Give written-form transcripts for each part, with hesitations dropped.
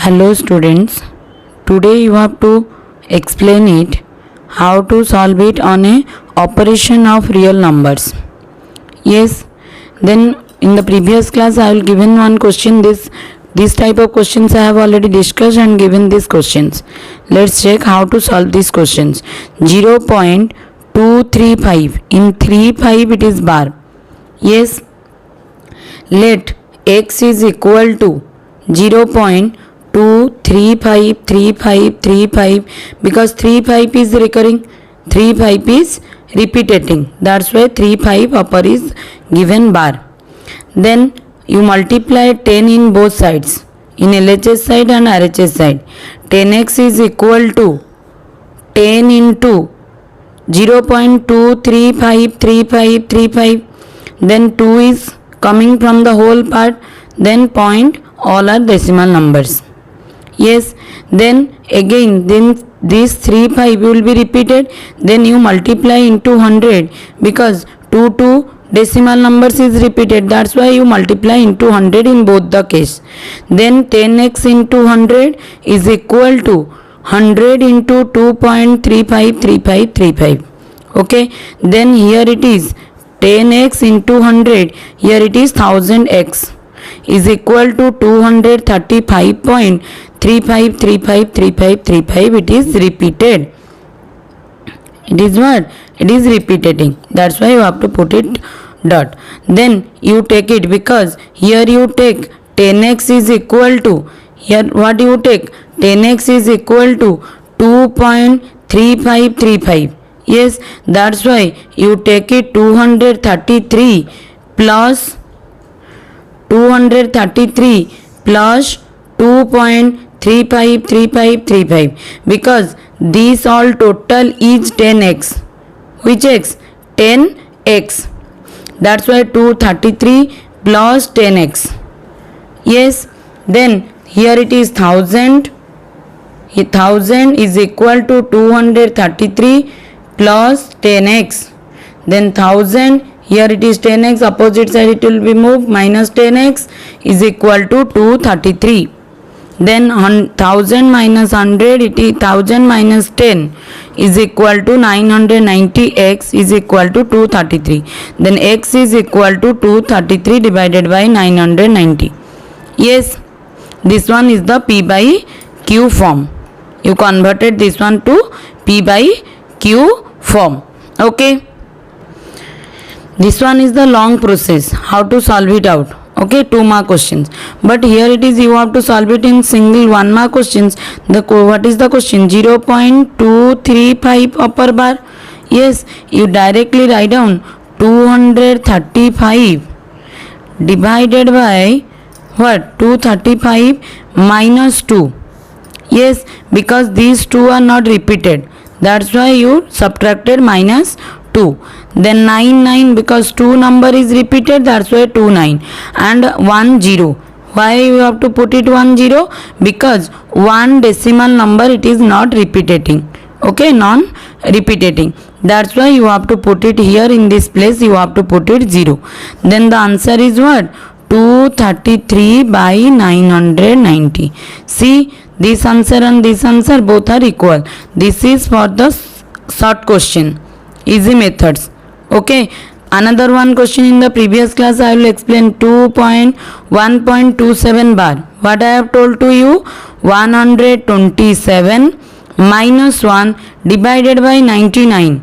Hello students, today you have to explain it how to solve it on a operation of real numbers. Yes, then in the previous class I will given one question. This type of questions I have already discussed and given these questions. Let's check how to solve these questions. 0.235 in 35 it is bar. Yes, let x is equal to 0.2353535 because 35 is recurring, 35 is repeating, that's why 35 upper is given bar. Then you multiply 10 in both sides, in LHS side and RHS side. 10x is equal to 10 into 0.2353535, then 2 is coming from the whole part, then point, all are decimal numbers. Yes, then again this 35 will be repeated, then you multiply into 100 because 2 decimal numbers is repeated, that's why you multiply into 100 in both the case. Then 10x into 100 is equal to 100 into 2.353535. okay, then here it is 10x into 100, here it is 1000x is equal to 235.35353535. It is repeated. It is what? It is repeating. That's why you have to put it dot. Then you take it because here you take 10x is equal to, here what you take? 10x is equal to 2.3535. Yes, that's why you take it 233 plus 2353535 because these all total is 10x. Which x? 10x. That's why 233 plus 10x. Yes, then here it is 1000. 1000 is equal to 233 plus 10x. Then 1000, here it is 10x, opposite side it will be moved, minus 10x is equal to 233. Then 1000 minus 100, it is 1000 minus 10 is equal to 990x is equal to 233. Then x is equal to 233 divided by 990. Yes, this one is the P by Q form. You converted this one to P by Q form. Okay. This one is the long process, how to solve it out. Okay, 2 mark questions. But here it is, you have to solve it in single 1 mark questions. What is the question? 0.235 upper bar. Yes, you directly write down 235 divided by what? 235 minus 2. Yes, because these 2 are not repeated. That's why you subtracted minus 2. Then 9 because 2 number is repeated, that's why 2 9 and 1 0. Why you have to put it 1 0? Because 1 decimal number it is not repeating. Okay, non repeating. That's why you have to put it here in this place, you have to put it 0. Then the answer is what? 233 by 990. See, this answer and this answer both are equal. This is for the short question, easy methods. Okay, another one question in the previous class I will explain. 1.27 bar. What I have told to you? 127 minus 1 divided by 99.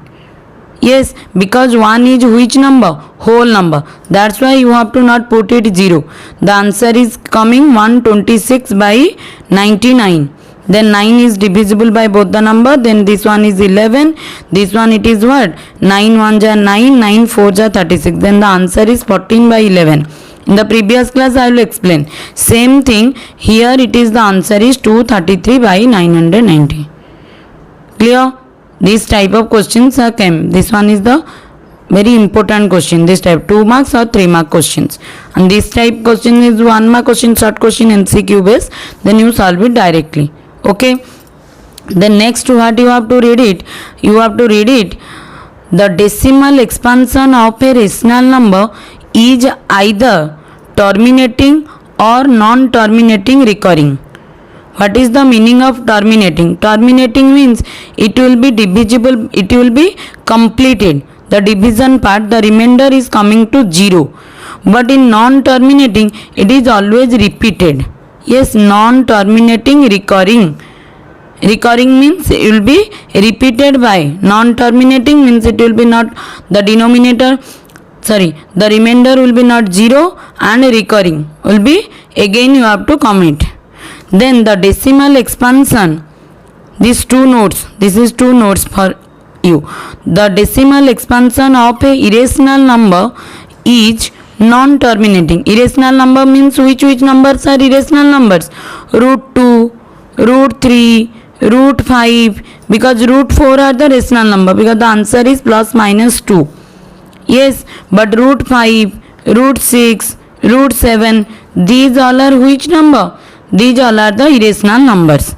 Yes, because 1 is which number? Whole number. That's why you have to not put it 0. The answer is coming 126 by 99. Then 9 is divisible by both the number. Then this one is 11. This one it is what? 9 1 ja 9, 9 4 ja 36. Then the answer is 14 by 11. In the previous class I will explain. Same thing. Here it is, the answer is 233 by 990. Clear? This type of questions are came. This one is the very important question. This type 2 marks or 3 mark questions. And this type question is 1 mark question, short question, MCQ base. Then you solve it directly. Okay. Then next what you have to read it? You have to read it. The decimal expansion of a rational number is either terminating or non-terminating recurring. What is the meaning of terminating? Terminating means it will be divisible, it will be completed. The division part, the remainder is coming to 0. But in non-terminating, it is always repeated. Yes, non-terminating recurring. Recurring means it will be repeated by. Non-terminating means it will be not the denominator. Sorry, the remainder will be not 0 and recurring will be again you have to commit. Then the decimal expansion, these two notes, this is two notes for you. The decimal expansion of a irrational number is non-terminating. Irrational number means which numbers are irrational numbers? Root 2, root 3, root 5, because root 4 are the rational number, because the answer is plus minus 2. Yes, but root 5, root 6, root 7, these all are which number? These all are the irrational numbers,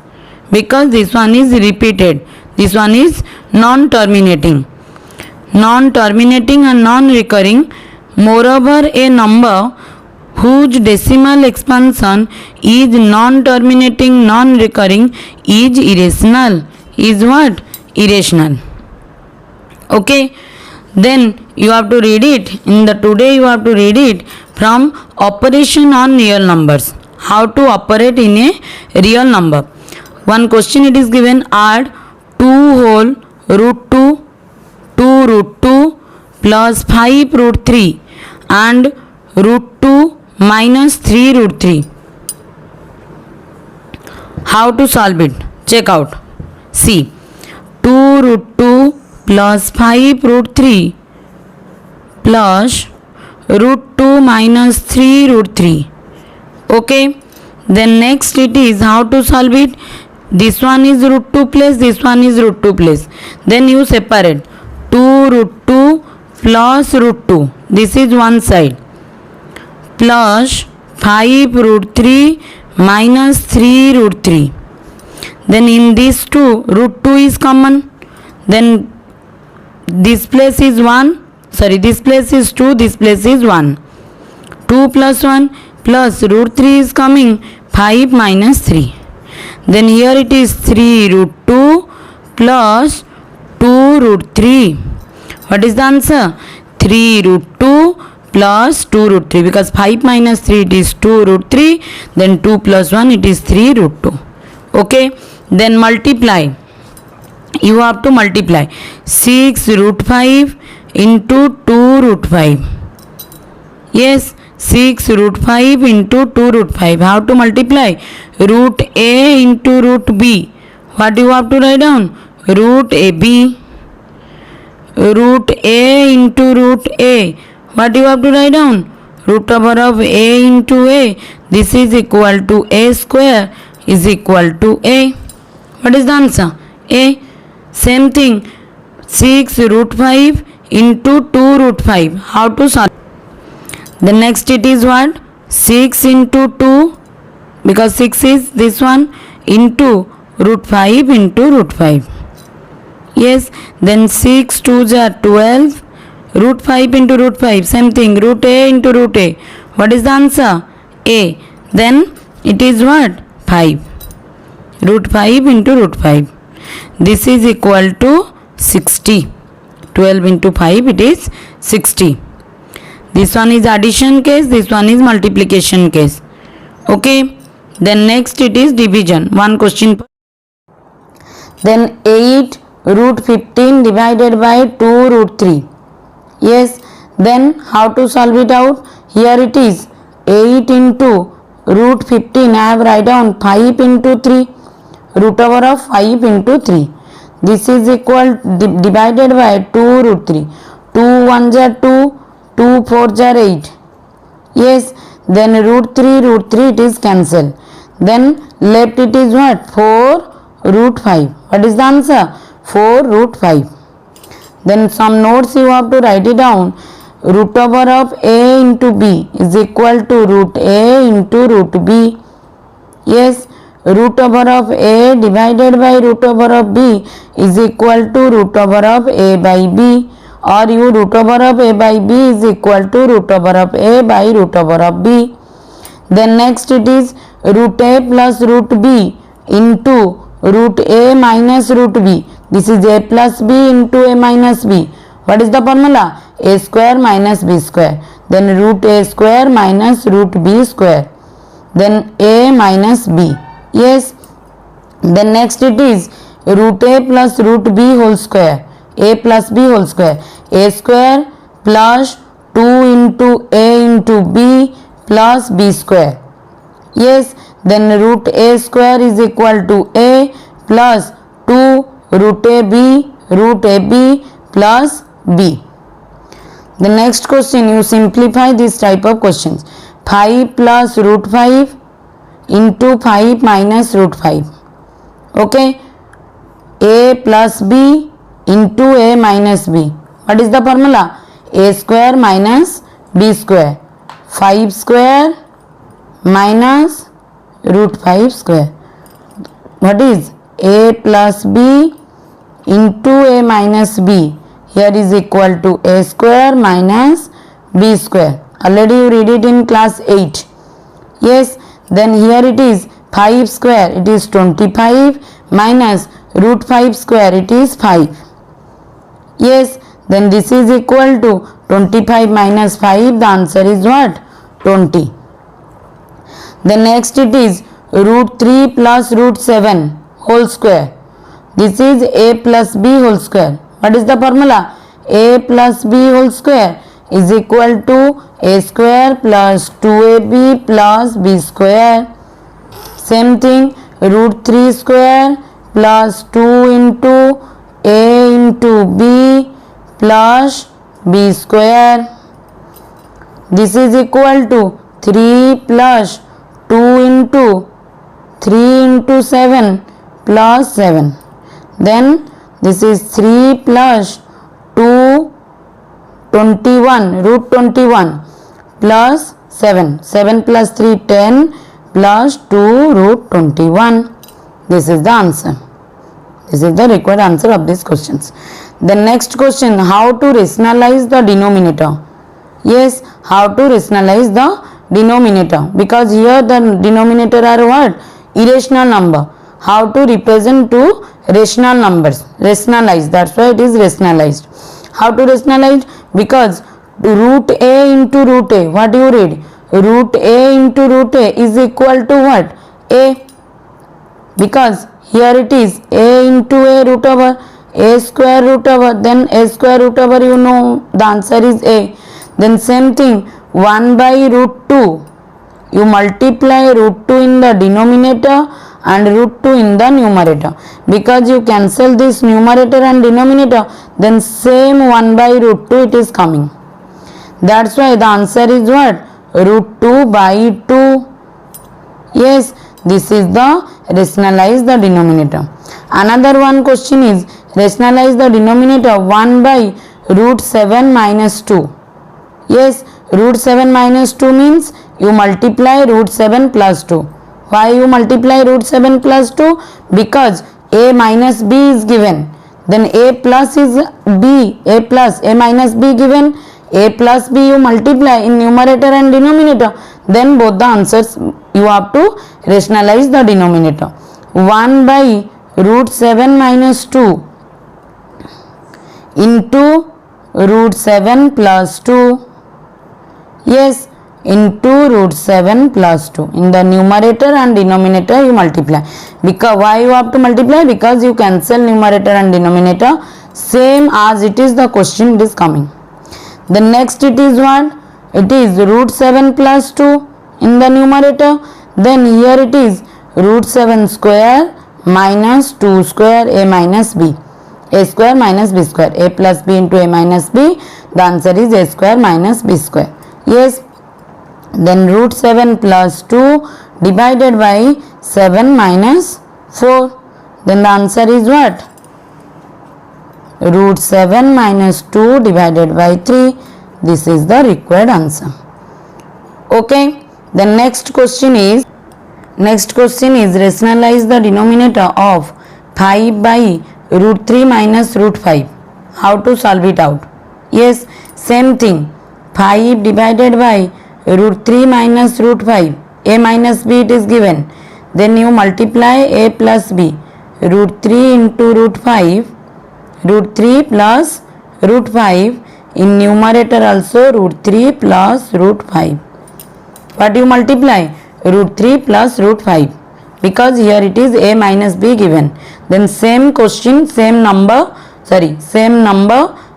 because this one is repeated. This one is non-terminating. Non-terminating and non-recurring. Moreover, a number whose decimal expansion is non-terminating, non-recurring is irrational. Is what? Irrational. Okay. Then you have to read it. In the today you have to read it from operation on real numbers. How to operate in a real number. One question it is given, add 2 whole root 2, 2 root 2 plus 5 root 3 and root 2 minus 3 root 3. How to solve it? Check out. See, 2 root 2 plus 5 root 3 plus root 2 minus 3 root 3. Okay. Then next it is how to solve it. This one is root 2 place, this one is root 2 place. Then you separate. 2 root 2 plus root 2. This is one side. Plus 5 root 3 minus 3 root 3. Then in these two, root 2 is common. Then this place is 1. Sorry, this place is 2, this place is 1. 2 plus 1 plus root 3 is coming 5 minus 3. Then here it is 3 root 2 plus 2 root 3. What is the answer? 3 root 2 plus 2 root 3, because 5 minus 3 it is 2 root 3, then 2 plus 1 it is 3 root 2. Okay. Then multiply. You have to multiply 6 root 5 into 2 root 5. Yes, 6 root 5 into 2 root 5. How to multiply? Root A into root B. What you have to write down? Root AB. Root A into root A. What you have to write down? Root over of A into A. This is equal to A square is equal to A. What is the answer? A. Same thing. 6 root 5 into 2 root 5. How to solve? The next it is what? 6 into 2, because 6 is this one, into root 5 into root 5. Yes, then 6 2s are 12, root 5 into root 5, same thing, root A into root A. What is the answer? A. Then it is what? 5. Root 5 into root 5. This is equal to 60. 12 into 5 it is 60. This one is addition case, this one is multiplication case. Okay. Then next it is division. One question. Then 8 root 15 divided by 2 root 3. Yes. Then how to solve it out? Here it is 8 into root 15. I have write down 5 into 3. Root over of 5 into 3. This is equal divided by 2 root 3. 2 1s are 2. 2 4s are 8. Yes. Then root 3 it is cancelled. Then left it is what? 4 root 5. What is the answer? 4 root 5. Then some notes you have to write it down. Root over of A into B is equal to root A into root B. Yes. Root over of A divided by root over of B is equal to root over of A by B. Or you root over of A by B is equal to root over of A by root over of B. Then next it is root A plus root B. into root a minus root b. This is a plus b into a minus b. What is the formula? A square minus b square. Then root a square minus root b square. Then a minus b. Yes. Then next it is root a plus root b whole square. A plus b whole square. A square plus 2 into a into b plus b square. Yes. Then root a square is equal to a plus 2 root a b plus b. The next question, you simplify this type of questions. 5 plus root 5 into 5 minus root 5. Okay. A plus b into a minus b. What is the formula? A square minus b square. 5 square minus root 5 square. What is a plus b into a minus b? Here is equal to a square minus b square. Already you read it in class 8. Yes. Then here it is 5 square, it is 25 minus root 5 square, it is 5. Yes. Then this is equal to 25 minus 5. The answer is what? 20. Then next it is root 3 plus root 7 whole square. This is a plus b whole square. What is the formula? A plus b whole square is equal to a square plus 2ab plus b square. Same thing, root 3 square plus 2 into a into b plus b square. This is equal to 3 plus 2 into 3 into 7 plus 7. Then this is 3 plus 2 21 root 21 plus 7. 7 plus 3 10 plus 2 root 21. This is the answer. This is the required answer of these questions. The next question, how to rationalize the denominator? Yes, how to rationalize the denominator, because here the denominator are what? Irrational number. How to represent two rational numbers? Rationalize. That's why it is rationalized. How to rationalize? Because root a into root a. What do you read? Root a into root a is equal to what? A. Because here it is a into a root over a square root over, then a square root over, you know the answer is a. Then same thing, 1 by root 2. You multiply root 2 in the denominator and root 2 in the numerator. Because you cancel this numerator and denominator, then same 1 by root 2 it is coming. That's why the answer is what? Root 2 by 2. Yes, this is the rationalize the denominator. Another one question is rationalize the denominator 1 by root 7 minus 2. Yes, root 7 minus 2 means you multiply root 7 plus 2. Why you multiply root 7 plus 2? Because a minus b is given. Then a plus is b, a plus, a minus b given. A plus b you multiply in numerator and denominator. Then both the answers you have to rationalize the denominator. 1 by root 7 minus 2 into root 7 plus 2. Yes, into root 7 plus 2. In the numerator and denominator you multiply. Because why you have to multiply? Because you cancel numerator and denominator same as it is the question it is coming. The next it is what? It is root 7 plus 2 in the numerator. Then here it is root 7 square minus 2 square a minus b. A square minus b square. A plus b into a minus b. The answer is a square minus b square. Yes. Then root 7 plus 2 divided by 7 minus 4. Then the answer is what? Root 7 minus 2 divided by 3. This is the required answer. Okay. The next question is rationalize the denominator of 5 by root 3 minus root 5. How to solve it out? Yes, same thing. 5 divided by root 3 minus root 5. A minus b it is given. then you multiply a plus b. Root 3 into root 5, root 3 plus root 5, in numerator also root 3 plus root 5. What you multiply? Root 3 plus root 5, because here it is a minus b given. Then same question, same number,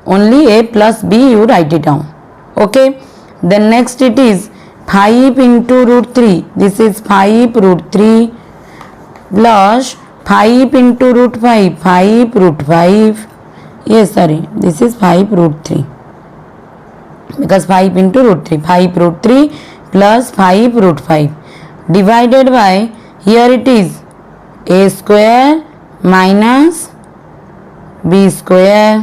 only a plus b you write it down. Okay. Then next it is 5 into root 3. This is 5 root 3 plus 5 into root 5. 5 root 5. Yes, this is 5 root 3. Because 5 into root 3. 5 root 3 plus 5 root 5. Divided by, here it is a square minus b square.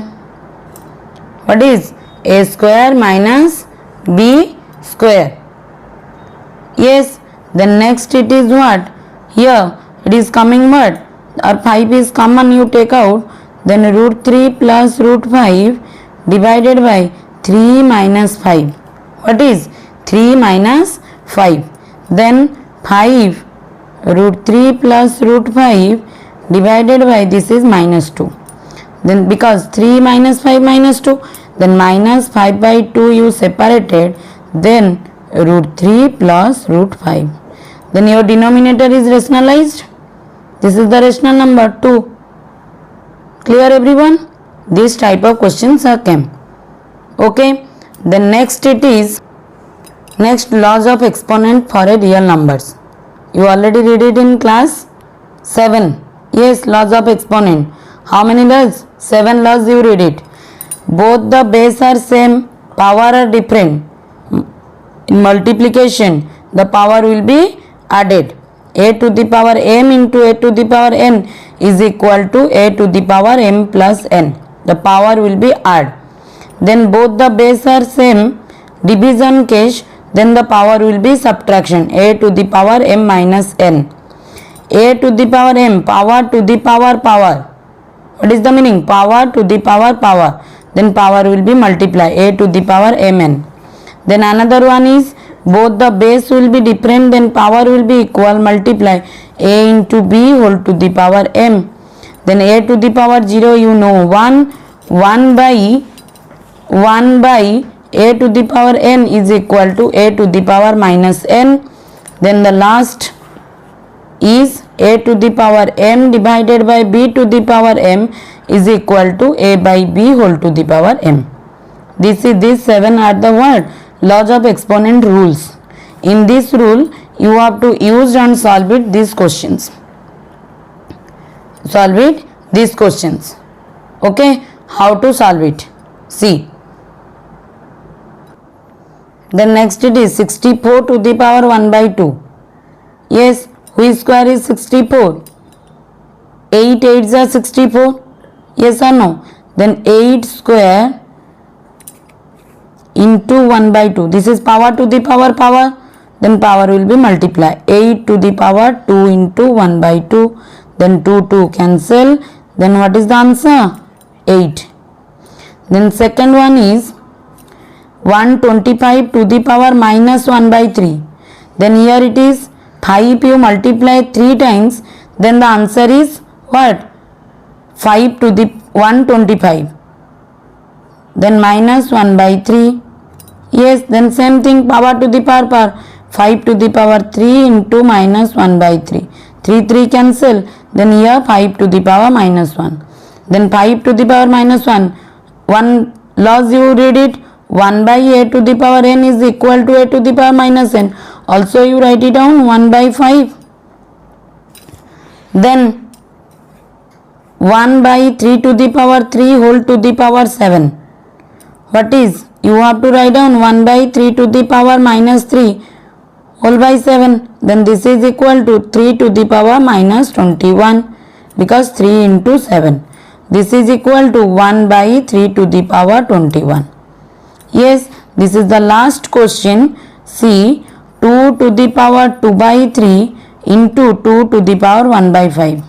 What is a square minus b square? Yes. Then next it is what? Here it is coming what? Or 5 is common, you take out. Then root 3 plus root 5 divided by 3 minus 5. What is 3 minus 5? Then 5 root 3 plus root 5 divided by, this is minus 2. Then because 3 minus 5 minus 2, then minus 5 by 2 you separated, then root 3 plus root 5. Then your denominator is rationalized. This is the rational number 2. Clear everyone? This type of questions are came. Okay. Then next it is, next laws of exponent for a real numbers. You already read it in class 7. Yes, laws of exponent. How many laws? 7 laws you read it. Both the base are same, power are different. In multiplication, the power will be added. A to the power m into a to the power n is equal to a to the power m plus n. The power will be add. Then both the base are same, division case, then the power will be subtraction, a to the power m minus n. A to the power m, power to the power power. What is the meaning? Power to the power power. Then power will be multiply, a to the power mn. Then another one is, both the base will be different, then power will be equal, multiply a into b whole to the power m. Then a to the power 0 you know 1 by a to the power n is equal to a to the power minus n. Then the last is a to the power m divided by b to the power m is equal to a by b whole to the power m. These 7 are the what? Laws of exponent rules. In this rule you have to use and solve it these questions. Solve it these questions. Okay, how to solve it? See. Then next it is 64 to the power 1 by 2. Yes, which square is 64? 8 8s are 64. Yes or no? Then 8 square into 1 by 2. This is power to the power power. Then power will be multiply. 8 to the power 2 into 1 by 2. Then 2 cancel. Then what is the answer? 8. Then second one is 125 to the power minus 1 by 3. Then here it is 5 you multiply 3 times. Then the answer is what? 5 to the 125. Then minus 1 by 3. Yes, then same thing, power to the power. 5 to the power 3 into minus 1 by 3. 3 cancel. Then here 5 to the power minus 1. Then 5 to the power minus 1. 1 laws you read it. 1 by a to the power n is equal to a to the power minus n. Also you write it down 1 by 5. Then 1 by 3 to the power 3 whole to the power 7. What is? You have to write down 1 by 3 to the power minus 3 whole by 7. Then this is equal to 3 to the power minus 21, because 3 into 7. This is equal to 1 by 3 to the power 21. Yes, this is the last question. See, 2 to the power 2 by 3 into 2 to the power 1 by 5.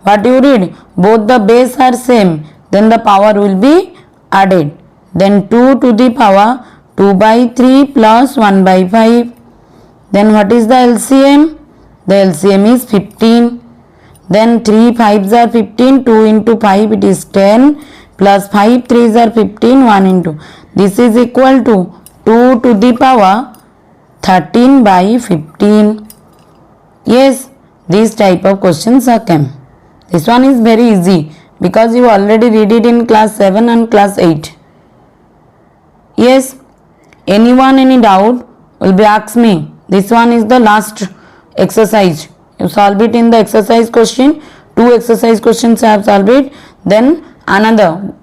What you read? Both the base are same. Then the power will be added. Then 2 to the power 2 by 3 plus 1 by 5. Then what is the LCM? The LCM is 15. Then 3 5s are 15, 2 into 5 it is 10, plus 5 3s are 15, 1 into. This is equal to 2 to the power 13 by 15. Yes, these type of questions are come. This one is very easy because you already read it in class 7 and class 8. Yes, anyone any doubt will be asked me. This one is the last exercise. You solve it in the exercise question. 2 exercise questions I have solved it. Then another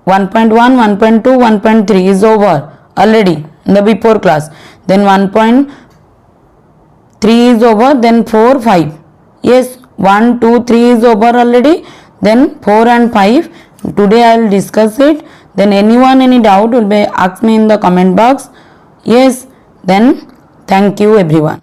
1.1, 1.2, 1.3 is over already in the before class. Then 1.3 is over. Then 4, 5. Yes, 1, 2, 3 is over already. Then 4 and 5. Today I will discuss it. Then anyone any doubt will be ask me in the comment box. Yes, then thank you everyone.